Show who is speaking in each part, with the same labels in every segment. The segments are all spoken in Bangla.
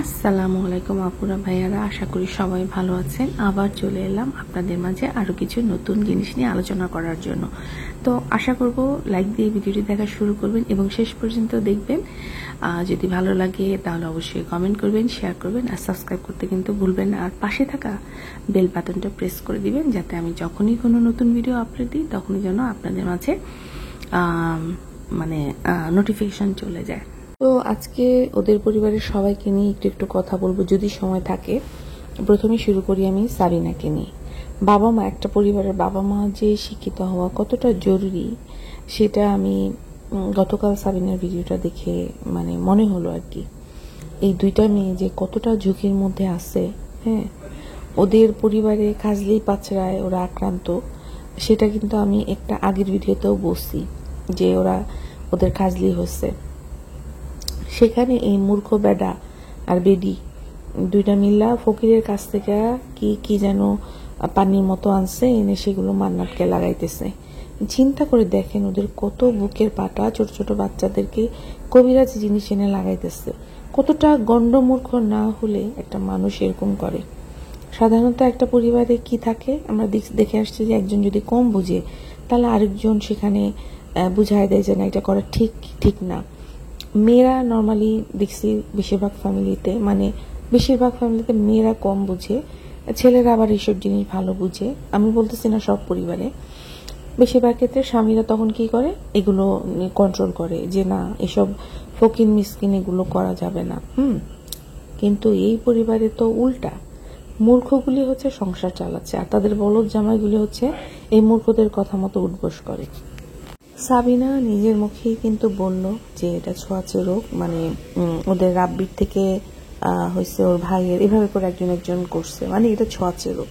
Speaker 1: আসসালামু আলাইকুম আপুরা ভাইয়ারা, আশা করি সবাই ভালো আছেন। আবার চলে এলাম আপনাদের মাঝে আরো কিছু নতুন জিনিস নিয়ে আলোচনা করার জন্য। তো আশা করব লাইক দিয়ে ভিডিওটি দেখা শুরু করবেন এবং শেষ পর্যন্ত দেখবেন। যদি ভালো লাগে তাহলে অবশ্যই কমেন্ট করবেন, শেয়ার করবেন আর সাবস্ক্রাইব করতে কিন্তু ভুলবেন না। আর পাশে থাকা বেল বাটনটা প্রেস করে দিবেন যাতে আমি যখনই কোনো নতুন ভিডিও আপলোড দিই তখনই যেন আপনাদের মাঝে নোটিফিকেশন চলে যায়। তো আজকে ওদের পরিবারের সবাইকে নিয়ে একটু কথা বলবো যদি সময় থাকে। প্রথমে শুরু করি আমি সাবিনাকে নিয়ে। বাবা মা, একটা পরিবারের বাবা মা যে শিক্ষিত হওয়া কতটা জরুরি সেটা আমি গতকাল সাবিনার ভিডিওটা দেখে মনে হলো আর কি। এই দুইটা মেয়ে যে কতটা ঝুঁকির মধ্যে আছে, হ্যাঁ, ওদের পরিবারে কাজলেই পাচড়ায় ওরা আক্রান্ত, সেটা কিন্তু আমি একটা আগের ভিডিওতেও বলছি যে ওদের কাজলি হচ্ছে। সেখানে এই মূর্খ বেডা আর বেডি দুইটা মিল্লা ফকিরের কাছ থেকে কি যেন পানির মতো আনছে, এনে সেগুলো মান্নাতকে লাগাইতেছে। চিন্তা করে দেখেন ওদের কত বুকের পাটা, ছোট ছোট বাচ্চাদেরকে কবিরাজি জিনিস এনে লাগাইতেছে। কতটা গন্ডমূর্খ না হলে একটা মানুষ এরকম করে? সাধারণত একটা পরিবারে কি থাকে, আমরা দেখে আসছি যে একজন যদি কম বুঝে তাহলে আরেকজন সেখানে বুঝায় দেয় যে না, এটা করা ঠিক না। মেয়েরা নর্মালি দেখছি বেশিরভাগ ফ্যামিলিতে মেয়েরা কম বুঝে, ছেলেরা আবার এইসব জিনিস ভালো বুঝে। আমি বলতেছি না সব পরিবারে, বেশিরভাগ ক্ষেত্রে স্বামীরা তখন কি করে, এগুলো কন্ট্রোল করে যে না, এসব ফকির মিসকিন এগুলো করা যাবে না। কিন্তু এই পরিবারে তো উল্টা, মূর্খগুলি হচ্ছে সংসার চালাচ্ছে আর তাদের বলদ জামাইগুলি হচ্ছে এই মূর্খদের কথা মতো উঠবোস করে। সাবিনা নিজের মুখেই কিন্তু বলল যে এটা ছোঁয়াচে রোগ, ওদের রাব্বির থেকে হয়েছে, ওর ভাইয়ের, এভাবে করে একজন করছে, এটা ছোঁয়াচে রোগ।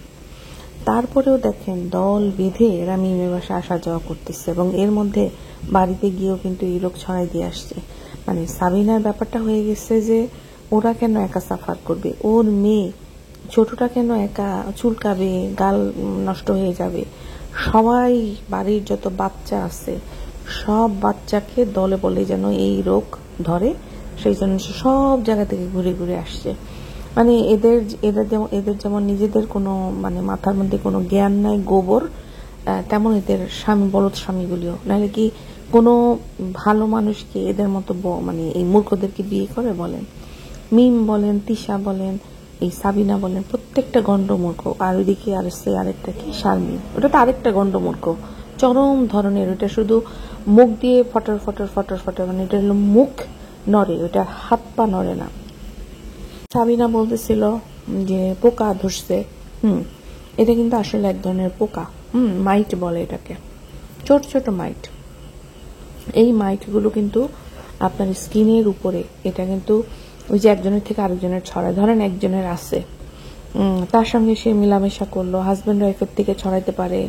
Speaker 1: তারপরেও দেখেন দল বেঁধে এরা মিমের বাসায় আসা যাওয়া করতেছে এবং এর মধ্যে বাড়িতে গিয়েও কিন্তু এই রোগ ছড়াই দিয়ে আসছে। সাবিনার ব্যাপারটা হয়ে গেছে যে ওরা কেন একা সাফার করবে, ওর মেয়ে ছোটটা কেন একা চুলকাবে, গাল নষ্ট হয়ে যাবে। সবাই বাড়ির যত বাচ্চা আছে সব বাচ্চাকে দলে বলে যেন এই রোগ ধরে, সেই জন্য সব জায়গা থেকে ঘুরে ঘুরে আসছে। এদের যেমন নিজেদের কোনো মাথার মধ্যে কোনো জ্ঞান নাই, গোবর, তেমন এদের বলদ স্বামীগুলিও। নাহলে কি কোনো ভালো মানুষকে এদের মতো এই মূর্খদেরকে বিয়ে করে? বলেন, মিম বলেন, তিশা বলেন, এই সাবিনা বলেন, প্রত্যেকটা গন্ডমূর্খ। আর ওইদিকে আরেকটা কি শারমিন, ওটা তো আরেকটা গন্ডমূর্খ চরম ধরনের। ওটা শুধু মুখ দিয়ে ফটার ফটার ফটার ফটার, এটা হলো মুখ নড়ে, ওটা হাত পা নড়ে না। সাবিনা বলতেছিল যে পোকা ধরছে, এটা কিন্তু আসলে এক ধরনের পোকা, মাইট বলে এটাকে, ছোট ছোট মাইট। এই মাইটগুলো কিন্তু আপনার স্কিনের উপরে, এটা কিন্তু ওই যে একজনের থেকে আরেকজনের ছড়ায়। ধরেন একজনের আছে, তার সঙ্গে সে মেলামেশা করলো, হাজব্যান্ড ওয়াইফের থেকে ছড়াইতে পারে,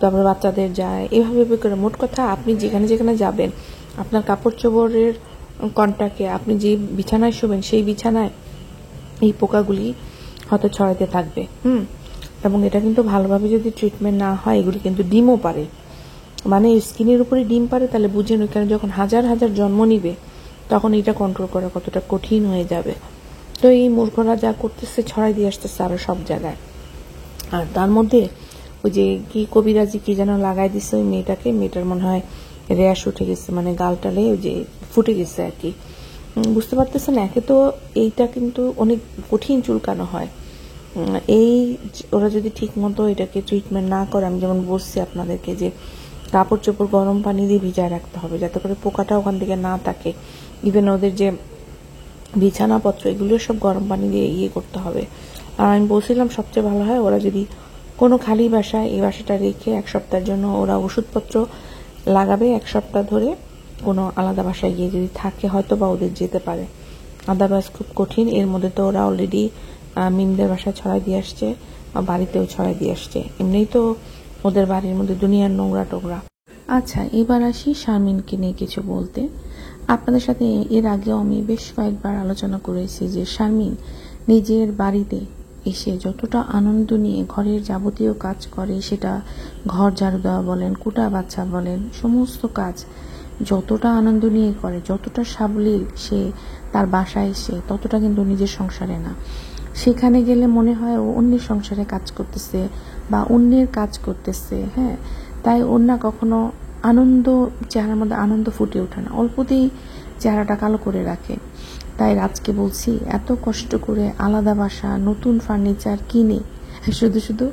Speaker 1: তারপরে বাচ্চাদের যায়, এভাবে করে। মোট কথা, আপনি যেখানে যেখানে যাবেন, আপনার কাপড় চোপড়ের কন্টাক্টে, আপনি যে বিছানায় শোবেন সেই বিছানায় এই পোকাগুলি হয়তো ছড়াইতে থাকবে। এবং এটা কিন্তু ভালোভাবে যদি ট্রিটমেন্ট না হয়, এগুলি কিন্তু ডিমও পারে, স্কিনের উপরে ডিম পারে। তাহলে বুঝেন ওইখানে যখন হাজার হাজার জন্ম নিবে তখন এটা কন্ট্রোল করা কতটা কঠিন হয়ে যাবে। তো এই মূর্খরা যা করতেছে, ছড়াই দিয়ে আসতেছে আরো সব জায়গায়। আর তার মধ্যে ওই যে কি কবিরাজি কি যেন লাগাই দিচ্ছে ওই মেয়েটার মনে হয় র্যাশ উঠে গেছে, গালটালে ওই যে ফুটে গেছে আর কি। বুঝতে পারতেছেন, একে তো এইটা কিন্তু অনেক কঠিন চুলকানো হয়। ওরা যদি ঠিক মতো এটাকে ট্রিটমেন্ট না করে, আমি যেমন বলছি আপনাদেরকে যে কাপড় চোপড় গরম পানি দিয়ে ভিজায় রাখতে হবে যাতে করে পোকাটা ওখান থেকে না থাকে। ইভেন ওদের যে বিছানাপত্র, এগুলো সব গরম পানি দিয়ে করতে হবে। আর আমি বলছিলাম সবচেয়ে ভালো হয় ওরা যদি কোনো খালি বাসায় এই বাসাটা রেখে 1 সপ্তাহের জন্য ওরা ওষুধপত্র লাগাবে, 1 সপ্তাহ ধরে কোনো আলাদা বাসায় গিয়ে যদি থাকে হয়তো বা ওদের যেতে পারে। আদারওয়াইজ খুব কঠিন। এর মধ্যে তো ওরা অলরেডি মিমদের বাসায় ছড়াই দিয়ে আসছে, বাড়িতেও ছড়াই দিয়ে আসছে। এমনিই তো ওদের বাড়ির মধ্যে দুনিয়ার নোংরা টোংরা। আচ্ছা, এবার আসি শারমিনকে নিয়ে কিছু বলতে। আপনাদের সাথে এর আগেও আমি বেশ কয়েকবার আলোচনা করেছি যে শারমিন নিজের বাড়িতে এসে যতটা আনন্দ নিয়ে ঘরের যাবতীয় কাজ করে, সেটা ঘর ঝাড়ু দেওয়া বলেন, কুটা বাচ্চা বলেন, সমস্ত কাজ যতটা আনন্দ নিয়ে করে, যতটা সাবলীল সে তার বাসায় এসে, ততটা কিন্তু নিজের সংসারে না। সেখানে গেলে মনে হয় ও অন্যের সংসারে কাজ করতেছে বা অন্যের কাজ করতেছে। হ্যাঁ, তাই ওর না কখনো আনন্দ, চেহারার মধ্যে আনন্দ ফুটে ওঠে না, অল্পতেই চেহারাটা কালো করে রাখে। তাই রাজকে বলছি, এত কষ্ট করে আলাদা বাসা, নতুন ফার্নিচার কিনে শুধু শুধু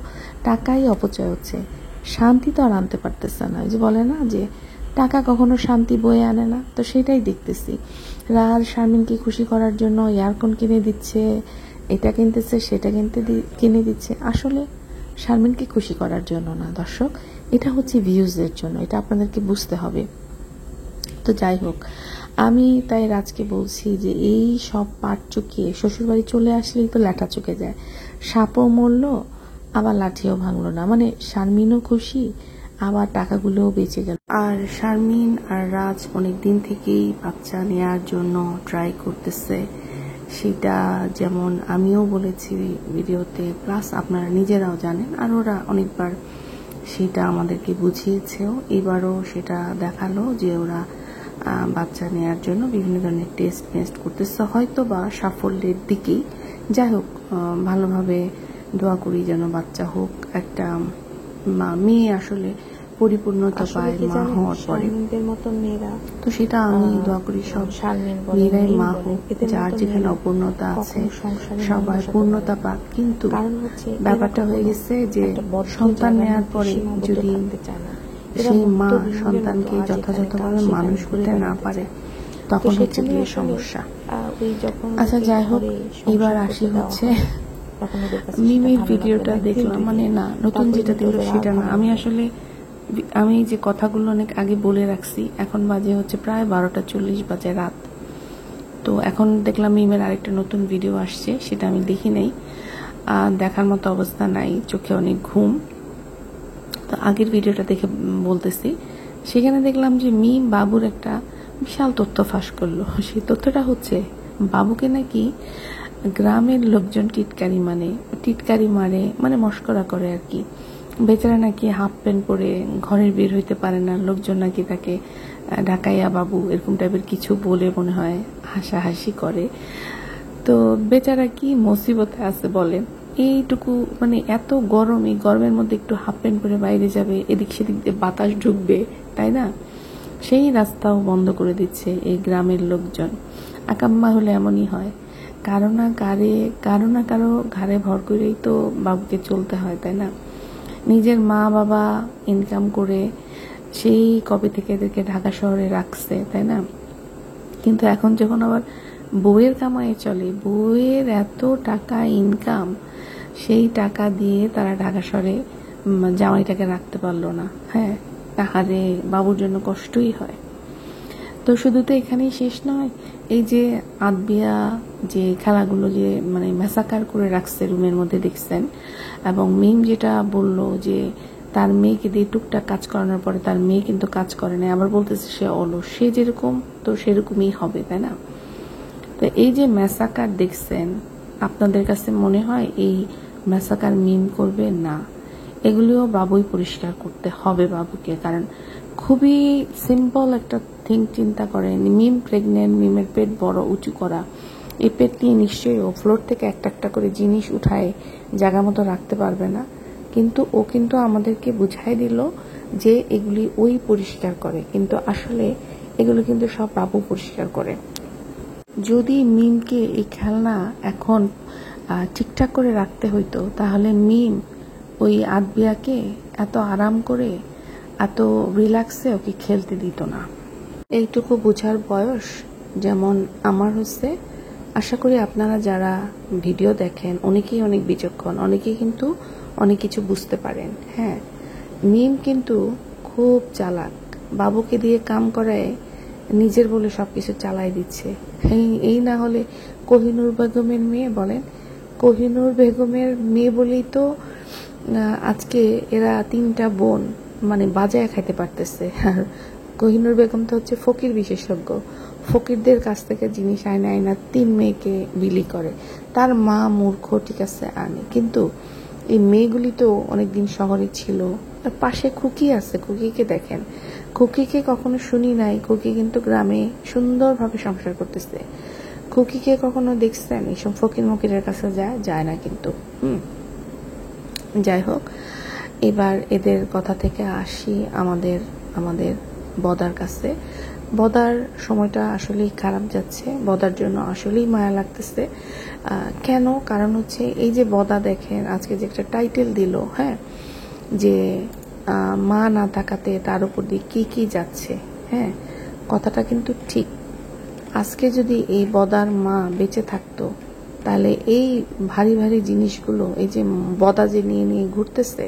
Speaker 1: টাকাই অপচয় হচ্ছে, শান্তি তো আর আনতে পারতেছে না। ওই যে বলে না যে টাকা কখনো শান্তি বয়ে আনে না, তো সেটাই দেখতেছি। রাজ শারমিনকে খুশি করার জন্য এয়ারকন কিনে দিচ্ছে, এটা কিনতেছে, সেটা কিনে দিচ্ছে। আসলে শারমিনকে খুশি করার জন্য না দর্শক, এটা হচ্ছে ভিউজের জন্য, এটা আপনাদেরকে বুঝতে হবে। তো যাই হোক, আমি তাই রাজকে বলছি যে এই সব পাট চুকিয়ে শ্বশুরবাড়ি চলে আসলেই তো ল্যাঠা চুকে যায়, সাপও মরলো আবার লাঠিও ভাঙলো না। মানে শারমিনও খুশি, আবার টাকাগুলোও বেঁচে গেল। আর শারমিন আর রাজ অনেক দিন থেকেই বাচ্চা নেওয়ার জন্য ট্রাই করতেছে, সেটা যেমন আমিও বলেছি ভিডিওতে, প্লাস আপনারা নিজেরাও জানেন, আর ওরা অনেকবার সেটা আমাদেরকে বুঝিয়েছেও। এবারও সেটা দেখালো যে ওরা বাচ্চা নেওয়ার জন্য বিভিন্ন ধরনের টেস্ট করতেছে, হয়তো বা সাফল্যের দিকেই। যাই হোক, ভালোভাবে দোয়া করি যেন বাচ্চা হোক। একটা মেয়ে আসলে পরিপূর্ণতা পায় মা হওয়ার পরে, তো সেটা আমি দোয়া করি সব মেয়েরাই মা হোক, যার যেখানে অপূর্ণতা আছে সবাই পূর্ণতা পাক। কিন্তু ব্যাপারটা হয়ে গেছে যে সন্তান নেওয়ার পরে যদি সেই মা সন্তানকে যথাযথভাবে মানুষ করতে না পারে, তখন হচ্ছে গিয়ে সমস্যা। আচ্ছা যাই হোক, এবার আসি হচ্ছে মিমির ভিডিওটা দেখলাম, মানে না নতুন যেটা দিল সেটা না। আমি যে কথাগুলো অনেক আগে বলে রাখছি, এখন বাজে হচ্ছে প্রায় 12:40 বাজে রাত। তো এখন দেখলাম মিমের আরেকটা নতুন ভিডিও আসছে, সেটা আমি দেখি নাই, দেখার মতো অবস্থা নাই, চোখে অনেক ঘুম। তো আগের ভিডিওটা দেখে বলতেছি, সেখানে দেখলাম যে মিম বাবুর একটা বিশাল তথ্য ফাঁস করলো। সেই তথ্যটা হচ্ছে বাবুকে নাকি গ্রামের লোকজন টিটকারি মারে, মানে মস্করা করে আর কি। বেচারা নাকি হাফ প্যান্ট পরে ঘরের বের হইতে পারে না, লোকজন নাকি তাকে ঢাকাইয়া বাবু এরকম টাইপের কিছু বলে মনে হয় হাসাহাসি করে। তো বেচারা কি মুসিবতে আছে বলেন, এইটুকু মানে এত গরম, এই গরমের মধ্যে একটু হাফ প্যান্ট পরে বাইরে যাবে, এদিক সেদিক দিয়ে বাতাস ঢুকবে, তাই না? সেই রাস্তাও বন্ধ করে দিচ্ছে এই গ্রামের লোকজন। আকাম্মা হলে এমনই হয়, কারো না কারো ঘাড়ে ভর করেই তো বাবুকে চলতে হয়, তাই না? নিজের মা বাবা ইনকাম করে সেই কবে থেকে এদেরকে ঢাকা শহরে রাখছে, তাই না? কিন্তু এখন যখন আবার বউয়ের কামাই চলে, বউয়ের এত টাকা ইনকাম, সেই টাকা দিয়ে তারা ঢাকা শহরে জামাইটাকে রাখতে পারলো না। হ্যাঁ, তাহারে বাবুর জন্য কষ্টই হয়। তো শুধু তো এখানেই শেষ নয়, এই যে আদবিয়া যে খেলাগুলো যে মানে ম্যাসাকার করে রাখছে রুমের মধ্যে দেখছেন, এবং মিম যেটা বললো যে তার মেয়েকে দিয়ে টুকটাক কাজ করানোর পরে তার মেয়ে কিন্তু কাজ করে না, আবার বলতেছে সে অলস, সে যেরকম তো সেরকমই হবে, তাই না? তো এই যে ম্যাসাকার দেখছেন, আপনাদের কাছে মনে হয় এই ম্যাসাকার মিম করবে না? এগুলিও বাবুই পরিষ্কার করতে হবে বাবুকে, কারণ খুবই সিম্পল একটা চিন্তা করেন। মিম প্রেগনেন্ট, মিমের পেট বড় উঁচু করা, এই পেট নিয়ে নিশ্চয়ই ও ফ্লোর থেকে একটা একটা করে জিনিস উঠায় জায়গা মতো রাখতে পারবে না, কিন্তু ও কিন্তু আমাদেরকে বুঝাই দিল যে এগুলি ওই পরিষ্কার করে, কিন্তু আসলে এগুলো কিন্তু সব বাবু পরিষ্কার করে। যদি মিমকে এই খেলনা এখন ঠিকঠাক করে রাখতে হইতো, তাহলে মিম ওই আদবিয়াকে এত আরাম করে এত রিল্যাক্সে ওকে খেলতে দিত না। এইটুকু বোঝার বয়স যেমন আমার হচ্ছে, আশা করি আপনারা যারা ভিডিও দেখেন অনেকেই অনেক বিচক্ষণ, অনেকেই কিন্তু অনেক কিছু বুঝতে পারেন। হ্যাঁ, মিম কিন্তু খুব চালাক, বাবুকে দিয়ে কাম করায় নিজের বলে সবকিছু চালাই দিচ্ছে। এই না হলে কোহিনুর বেগমের মেয়ে, বলেন কোহিনুর বেগমের মেয়ে বলেই তো আজকে এরা 3টা বোন মানে বাজায় খাইতে পারতেছে। আর কোহিনুর বেগম তো হচ্ছে ফকির বিশেষজ্ঞ, ফকিরদের কাছ থেকে জিনিস আয়না 3 মেয়েকে বিলি করে। তার মা মূর্খ, ঠিক আছে, আনে, কিন্তু এই মেয়েগুলি তো অনেকদিন শহরে ছিল। আর পাশে খুকি আছে, খুকিকে দেখেন, খুকিকে কখনো শুনি নাই, খুকি কিন্তু গ্রামে সুন্দরভাবে সংসার করতেছে। খুকিকে কখনো দেখছেন এইসব ফকির মকিরের কাছে যায় না কিন্তু। যাই হোক, এবার এদের কথা থেকে আসি আমাদের আমাদের বদার কাছে। বদার সময়টা আসলেই খারাপ যাচ্ছে, বদার জন্য আসলেই মায়া লাগতেছে। কেন? কারণ হচ্ছে এই যে বদা দেখেন আজকে যে একটা টাইটেল দিল, হ্যাঁ, যে মা না থাকাতে তার উপর দিয়ে কি যাচ্ছে। হ্যাঁ, কথাটা কিন্তু ঠিক। আজকে যদি এই বদার মা বেঁচে থাকতো, তাহলে এই ভারী ভারী জিনিসগুলো, এই যে বদা যে নিয়ে নিয়ে ঘুরতেছে,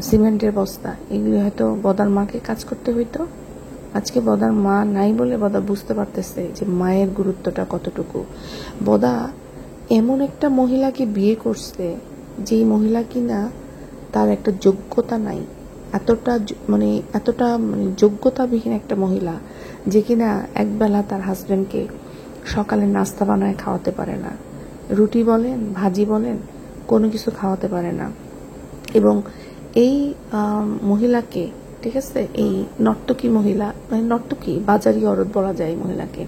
Speaker 1: সিমেন্টের বস্তা, এগুলি হয়তো বদার মাকে কাজ করতে হইতো। আজকে বদার মা নাই বলে বদা বুঝতে পারতেছে যে মায়ের গুরুত্বটা কতটুকু। বদা এমন একটা মহিলাকে বিয়ে করছে, যেই মহিলা কিনা তার একটা যোগ্যতা নাই, এতটা যোগ্যতাবিহীন একটা মহিলা, যে কিনা একবেলা তার হাজবেন্ডকে সকালে নাস্তা বানায় খাওয়াতে পারে না, রুটি বলেন ভাজি বলেন কোনো কিছু খাওয়াতে পারে না। এবং এই মহিলাকে, ঠিক আছে, এই নর্তকী মহিলা, নর্তকী বাজারি অরদ বলা যায় মহিলাকে,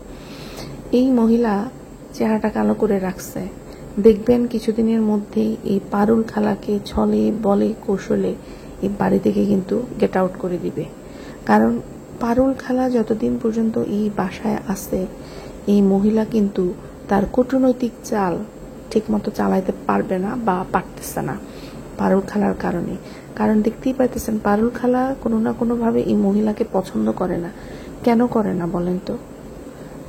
Speaker 1: এই মহিলা চেহারাটা কালো করে রাখছে। দেখবেন কিছুদিনের মধ্যেই এই পারুল খালাকে ছলে বলে কৌশলে এই বাড়ি থেকে কিন্তু গেট আউট করে দিবে। কারণ পারুল খালা যতদিন পর্যন্ত এই বাসায় আছে, এই মহিলা কিন্তু তার কূটনৈতিক চাল ঠিক মতো চালাইতে পারবে না বা পারতেছে না পারুল খালার কারণে। কারণ দেখতেই পাইতেছেন পারুল খালা কোনো না কোনোভাবে এই মহিলাকে পছন্দ করে না। কেন করে না বলেন তো?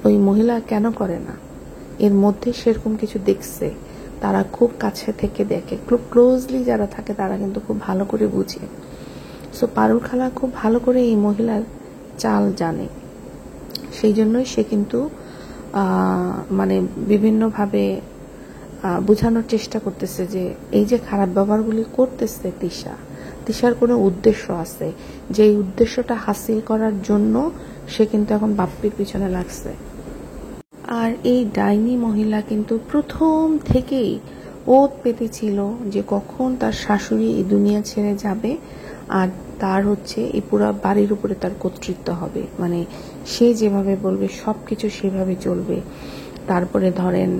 Speaker 1: ওই মহিলা কেন করে না? এর মধ্যে সেরকম কিছু দেখছে, তারা খুব কাছে থেকে দেখে, খুব ক্লোজলি যারা থাকে তারা কিন্তু খুব ভালো করে বুঝে। সো পারুল খালা খুব ভালো করে এই মহিলার চাল জানে। সেই জন্যই সে কিন্তু বিভিন্নভাবে বোঝানোর চেষ্টা করতেছে যে এই যে খারাপ ব্যবহারগুলি করতেছে তিশার কোনো উদ্দেশ্য আছে, যে এই উদ্দেশ্যটা হাসিল করার জন্য সে কিন্তু এখন বাপ্পির পিছনে লাগছে। আর এই ডাইনি মহিলা কিন্তু প্রথম থেকেই ওত পেতেছিল যে কখন তার শাশুড়ি এই দুনিয়া ছেড়ে যাবে আর তার হচ্ছে এই পুরো বাড়ির উপরে তার কর্তৃত্ব হবে, সে যেভাবে বলবে সবকিছু সেভাবে চলবে। তারপরে ধরেন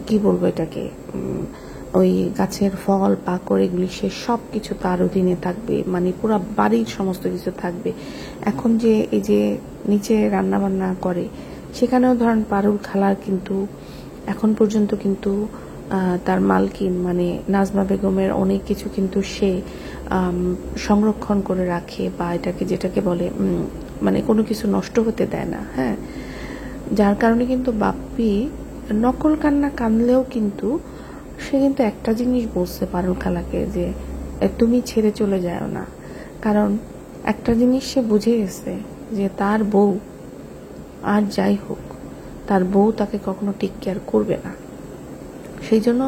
Speaker 1: কি বলবো এটাকে, ওই গাছের ফল পাকড় এগুলি সে সবকিছু তার অধীনে থাকবে, পুরো বাড়ির সমস্ত কিছু থাকবে। এখন যে এই যে নিচে রান্না বান্না করে, সেখানেও ধরেন পারুল খালার কিন্তু এখন পর্যন্ত কিন্তু তার মালকিন নাজমা বেগমের অনেক কিছু কিন্তু সে সংরক্ষণ করে রাখে, বা যেটাকে বলে কোনো কিছু নষ্ট হতে দেয় না। হ্যাঁ, যার কারণে কিন্তু বাপ্পি নকল কান্না কানলেও কিন্তু সে কিন্তু একটা জিনিস বলছে পারুল খালাকে, যে তুমি ছেড়ে চলে যাও না। কারণ একটা জিনিস সে বুঝে গেছে যে তার বউ আর যাই হোক, তার বউ তাকে কখনো টেক কেয়ার করবে না। সেই জন্য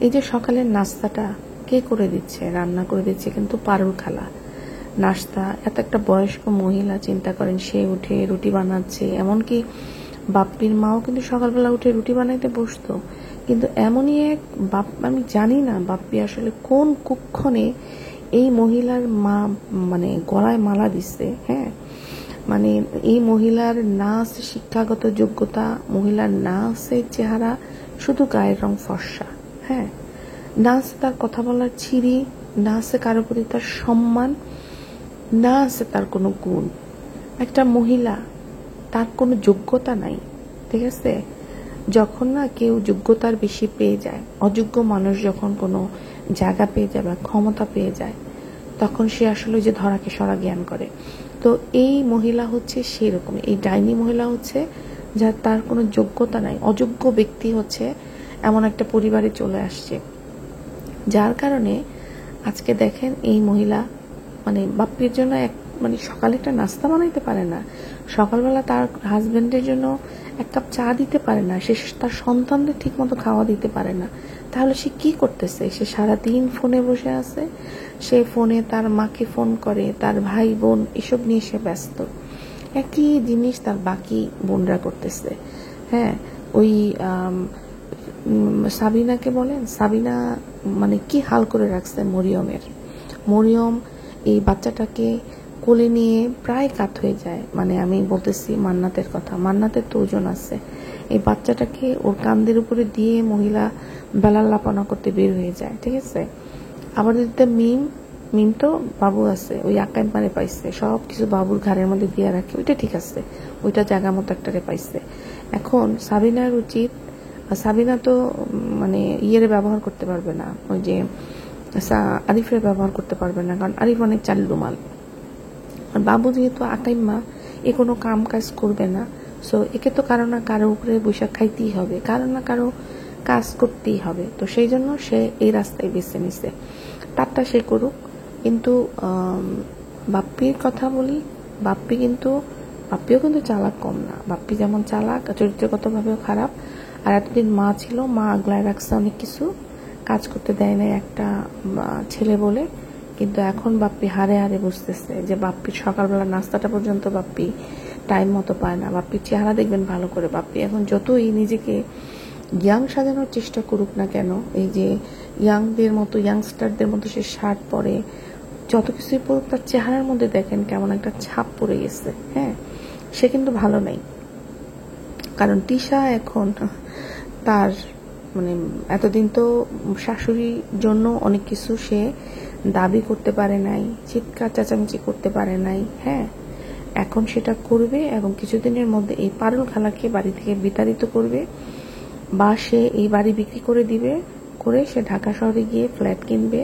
Speaker 1: এই যে সকালের নাস্তাটা কে করে দিচ্ছে, রান্না করে দিচ্ছে কিন্তু পারুল খালা। নাস্তা এত একটা বয়স্ক মহিলা, চিন্তা করেন, সে উঠে রুটি বানাচ্ছে। এমনকি বাপ্পির মাও কিন্তু সকালবেলা উঠে রুটি বানাইতে বসতো। কিন্তু এমনই এক আমি জানি না বাপ্পি আসলে কোন কুক্ষণে এই মহিলার মা গলায় মালা দিচ্ছে। হ্যাঁ, এই মহিলার না আছে শিক্ষাগত যোগ্যতা, মহিলার না আছে চেহারা, শুধু গায়ের রং ফর্সা। হ্যাঁ, না আছে তার কথা বলার ছিরি, না আছে কারো প্রতি তার সম্মান, না আছে তার কোনো গুণ। একটা মহিলা, তার কোনো যোগ্যতা নাই। ঠিক আছে, যখন না কেউ যোগ্যতার বেশি পেয়ে যায়, অযোগ্য মানুষ যখন কোনো জায়গা পেয়ে যায় বা ক্ষমতা পেয়ে যায়, তখন সে আসলে যে ধরাকে সরা জ্ঞান করে। তো এই মহিলা হচ্ছে সেরকম, এই ডাইনি মহিলা হচ্ছে যার তার কোনো যোগ্যতা নাই, অযোগ্য ব্যক্তি হচ্ছে এমন একটা পরিবারে চলে আসছে। যার কারণে আজকে দেখেন এই মহিলা বাপ্পির জন্য সকালে একটা নাস্তা বানাইতে পারে না, সকালবেলা তার হাজবেন্ডের জন্য এক কাপ চা দিতে পারে না, সে তার সন্তানদের ঠিক মতো খাওয়া দিতে পারে না। তাহলে সে কি করতেছে? সে সারাদিন ফোনে বসে আছে, সে ফোনে তার মাকে ফোন করে, তার ভাই বোন এসব নিয়ে সে ব্যস্ত। একই জিনিস তার বাকি বোনরা করতেছে। হ্যাঁ, ওই সাবিনাকে বলেন, সাবিনা কি হাল করে রাখছে মরিয়মের। মরিয়ম এই বাচ্চাটাকে কোলে নিয়ে প্রায় কাত হয়ে যায়। মানে আমি বলতেছি মান্নাতের কথা, মান্নাতের তো ওজন আছে। এই বাচ্চাটাকে ওর কান্দের উপরে দিয়ে মহিলা বেলার লাপানা করতে বের হয়ে যায়, ঠিক আছে। আবার যদি মিম তো বাবু আছে, ওই আকাই পারে পাইছে, সব কিছু বাবুর ঘাড়ের মধ্যে দিয়ে রাখে, ওইটা ঠিক আছে, ওইটা জায়গা মতো একটারে পাইছে। এখন সাবিনার উচিত, সাবিনা তো মানে ইয়েরে ব্যবহার করতে পারবে না, ওই যে আরিফের ব্যবহার করতে পারবে না, কারণ আরিফ অনেক চালু মাল। আর বাবু যেহেতু আকাইম্মা, এ কোনো কাম কাজ করবে না, সো একে তো কারো না কারো উপরে বৈশাখ খাইতেই হবে, কারো না কারো কাজ করতেই হবে। তো সেই জন্য সে এই রাস্তায় বেছে নিছে, তারটা সে করুক। কিন্তু বাপ্পির কথা বলি, বাপ্পিও কিন্তু চালাক কম না। বাপ্পি যেমন চালাক, চরিত্রগতভাবেও খারাপ। আর এতদিন মা ছিল, মা আগলায় রাখছে অনেক কিছু, কাজ করতে দেয় না একটা ছেলে বলে। কিন্তু এখন বাপ্পি হারে হারে বুঝতেছে যে বাপ্পির সকালবেলা নাস্তাটা পর্যন্ত বাপ্পি টাইম মতো পায় না। বাপ্পির চেহারা দেখবেন ভালো করে, বাপ্পি এখন যতই নিজেকে ইয়াং সাজানোর চেষ্টা করুক না কেন, এই যে ইয়াংস্টারদের মতো সে শার্ট পরে, যত কিছুই পড়ুক, তার চেহারার মধ্যে দেখেন কেমন একটা ছাপ পড়ে গেছে। হ্যাঁ, সে কিন্তু ভালো নেই। কারণ তিশা এখন তার মানে এতদিন তো শাশুড়ির জন্য অনেক কিছু সে দাবি করতে পারে নাই, চিৎকার চেঁচামেচি করতে পারে নাই। হ্যাঁ, এখন সেটা করবে এবং কিছুদিনের মধ্যে এই পারুল খালাকে বাড়ি থেকে বিতাড়িত করবে, বা সে এই বাড়ি বিক্রি করে দিবে, করে সে ঢাকা শহরে গিয়ে ফ্ল্যাট কিনবে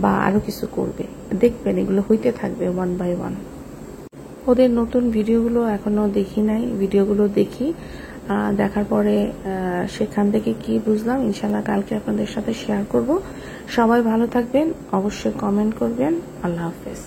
Speaker 1: বা আরো কিছু করবে। দেখবেন এগুলো হইতে থাকবে ওয়ান বাই ওয়ান। ওদের নতুন ভিডিওগুলো এখনো দেখি নাই, ভিডিওগুলো দেখি, দেখার পরে সেখান থেকে কি বুঝলাম ইনশাল্লাহ কালকে আপনাদের সাথে শেয়ার করব। সবাই ভালো থাকবেন, অবশ্যই কমেন্ট করবেন। আল্লাহ হাফেজ।